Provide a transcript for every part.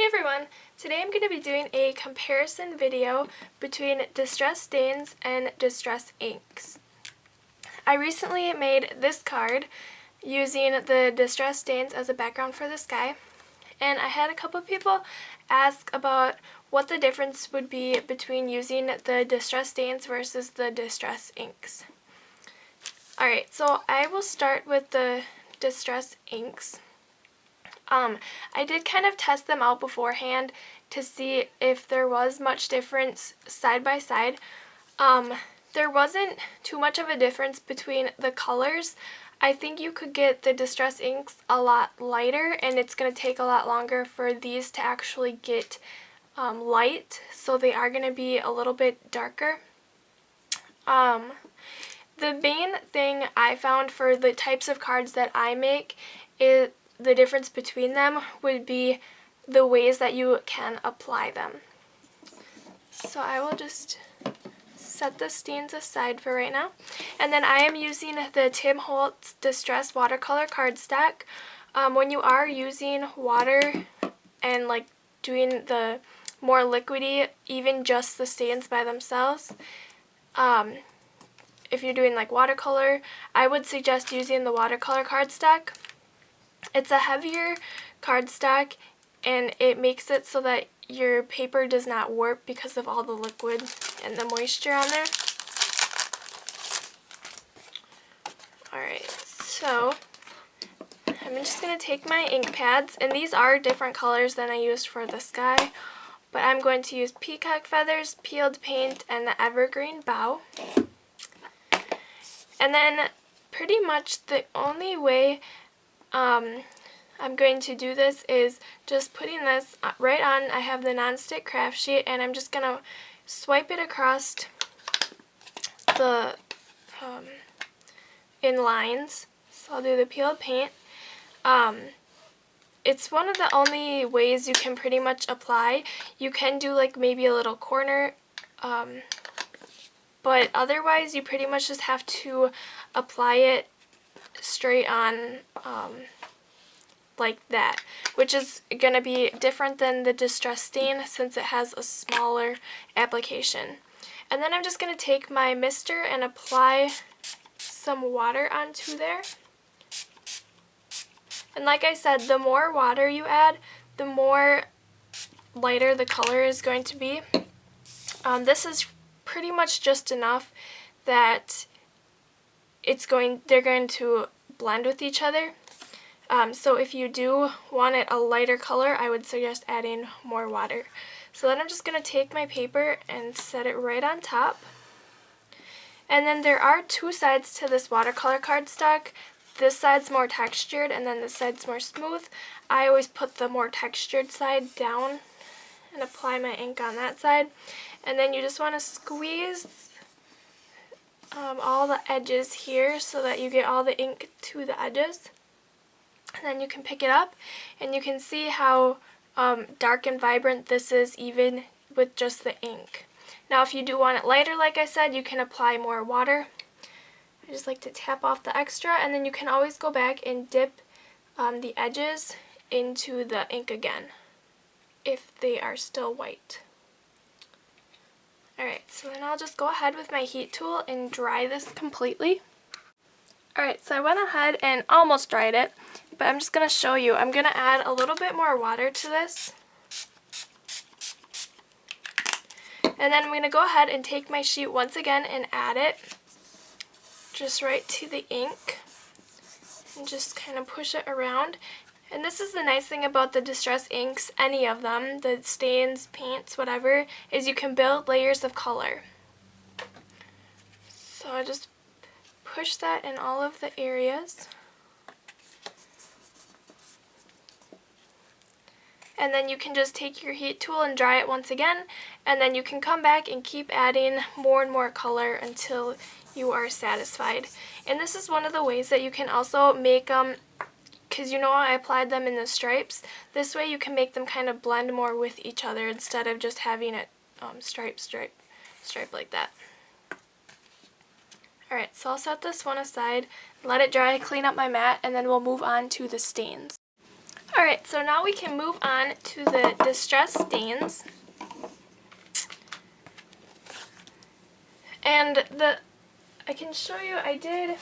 Hey everyone! Today I'm going to be doing a comparison video between distress stains and distress inks. I recently made this card using the distress stains as a background for the sky, and I had a couple of people ask about what the difference would be between using the distress stains versus the distress inks. Alright, so I will start with the distress inks. I did kind of test them out beforehand to see if there was much difference side by side. There wasn't too much of a difference between the colors. I think you could get the distress inks a lot lighter, and it's going to take a lot longer for these to actually get light, so they are going to be a little bit darker. The main thing I found for the types of cards that I make is the difference between them would be the ways that you can apply them. So I will just set the stains aside for right now. And then I am using the Tim Holtz Distress Watercolor Cardstock. When you are using water and like doing the more liquidy, even just the stains by themselves, if you're doing like watercolor, I would suggest using the watercolor cardstock. It's a heavier cardstock, and it makes it so that your paper does not warp because of all the liquid and the moisture on there. Alright, so I'm just going to take my ink pads, and these are different colors than I used for the sky, but I'm going to use peacock feathers, peeled paint, and the evergreen bough. And then pretty much the only way I'm going to do this is just putting this right on. I have the non-stick craft sheet, and I'm just going to swipe it across the in lines. So I'll do the peeled paint. It's one of the only ways you can pretty much apply. You can do like maybe a little corner, but otherwise you pretty much just have to apply it straight on like that, which is going to be different than the distress stain since it has a smaller application. And then I'm just going to take my mister and apply some water onto there. And like I said, the more water you add, the more lighter the color is going to be. This is pretty much just enough that they're going to blend with each other. So if you do want it a lighter color, I would suggest adding more water. So then I'm just going to take my paper and set it right on top. And then there are two sides to this watercolor cardstock. This side's more textured, and then this side's more smooth. I always put the more textured side down and apply my ink on that side. And then you just want to squeeze all the edges here so that you get all the ink to the edges. And then you can pick it up, and you can see how dark and vibrant this is even with just the ink. Now if you do want it lighter, like I said, you can apply more water. I just like to tap off the extra, and then you can always go back and dip the edges into the ink again if they are still white. Alright, so then I'll just go ahead with my heat tool and dry this completely. Alright, so I went ahead and almost dried it, but I'm just going to show you. I'm going to add a little bit more water to this. And then I'm going to go ahead and take my sheet once again and add it just right to the ink. And just kind of push it around. And this is the nice thing about the distress inks, any of them, the stains, paints, whatever, is you can build layers of color. So I just push that in all of the areas. And then you can just take your heat tool and dry it once again, and then you can come back and keep adding more and more color until you are satisfied. And this is one of the ways that you can also make them, because you know I applied them in the stripes. This way you can make them kind of blend more with each other instead of just having it stripe like that. Alright, so I'll set this one aside, let it dry, clean up my mat, and then we'll move on to the stains. Alright, so now we can move on to the distress stains. And I can show you, I did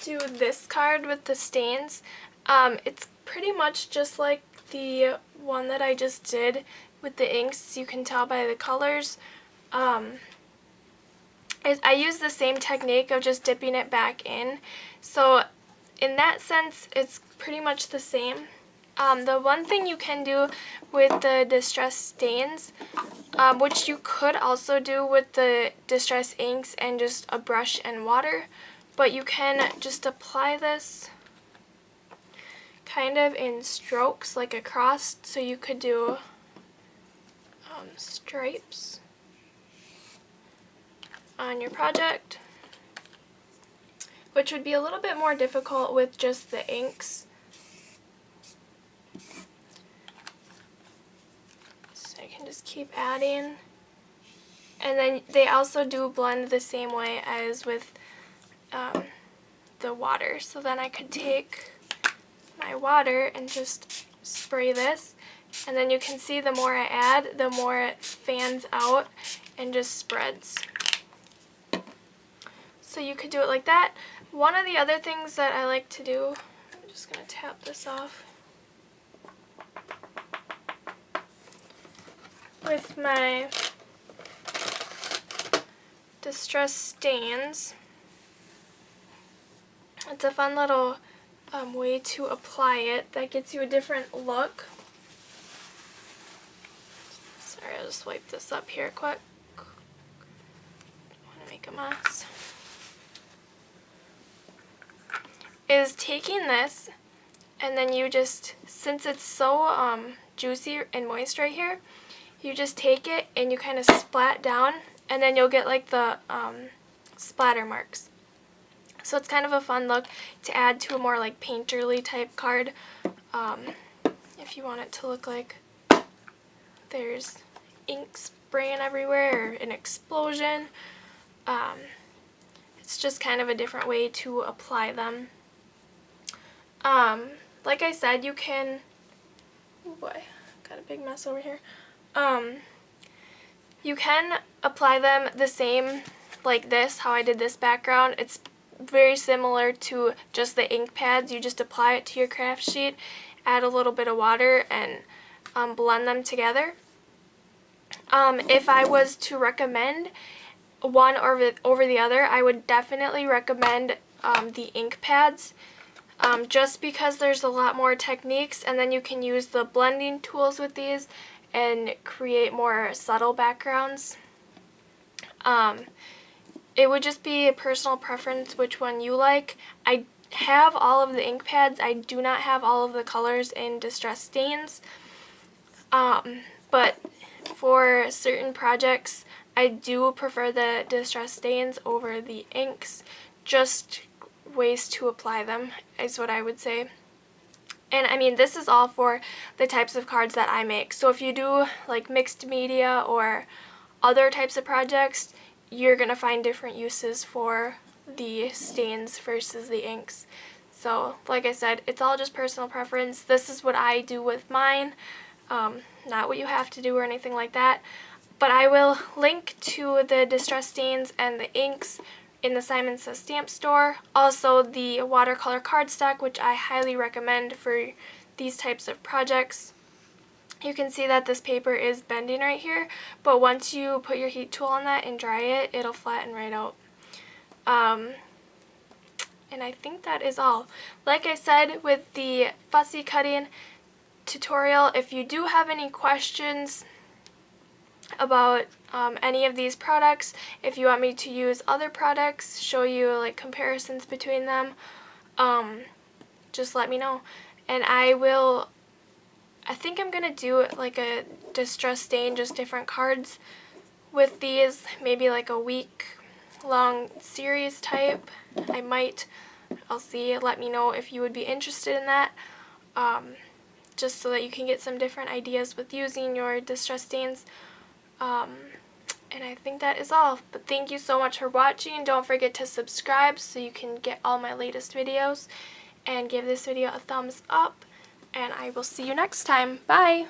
do this card with the stains. It's pretty much just like the one that I just did with the inks. You can tell by the colors. I use the same technique of just dipping it back in. So in that sense, it's pretty much the same. The one thing you can do with the distress stains, which you could also do with the distress inks and just a brush and water, but you can just apply this kind of in strokes, like across, so you could do stripes on your project, which would be a little bit more difficult with just the inks. So you can just keep adding. And then they also do blend the same way as with the water. So then I could take my water and just spray this, and then you can see the more I add, the more it fans out and just spreads. So you could do it like that. One of the other things that I like to do, I'm just going to tap this off, with my distress stains, it's a fun little way to apply it that gets you a different look. Sorry, I'll just wipe this up here quick. I want to make a mess. Is taking this, and then you just, since it's so juicy and moist right here, you just take it and you kind of splat down, and then you'll get like the splatter marks. So it's kind of a fun look to add to a more like painterly type card, if you want it to look like there's ink spraying everywhere or an explosion. It's just kind of a different way to apply them. Like I said, you can, oh boy, got a big mess over here. You can apply them the same like this, how I did this background. It's very similar to just the ink pads. You just apply it to your craft sheet, add a little bit of water, and blend them together. If I was to recommend one over the other, I would definitely recommend the ink pads, just because there's a lot more techniques, and then you can use the blending tools with these and create more subtle backgrounds. It would just be a personal preference which one you like. I have all of the ink pads. I do not have all of the colors in distress stains. But for certain projects, I do prefer the distress stains over the inks. Just ways to apply them is what I would say. And I mean, this is all for the types of cards that I make. So if you do like mixed media or other types of projects, you're going to find different uses for the stains versus the inks. So like I said, it's all just personal preference. This is what I do with mine, not what you have to do or anything like that. But I will link to the distress stains and the inks in the Simon Says Stamp store. Also the watercolor cardstock, which I highly recommend for these types of projects. You can see that this paper is bending right here, but once you put your heat tool on that and dry it, it'll flatten right out. And I think that is all. Like I said with the fussy cutting tutorial, if you do have any questions about any of these products, if you want me to use other products, show you like comparisons between them, just let me know. And I think I'm going to do like a distress stain, just different cards with these, maybe like a week-long series type. I might, I'll see, let me know if you would be interested in that, just so that you can get some different ideas with using your distress stains. And I think that is all. But thank you so much for watching. Don't forget to subscribe so you can get all my latest videos. and give this video a thumbs up, and I will see you next time. Bye!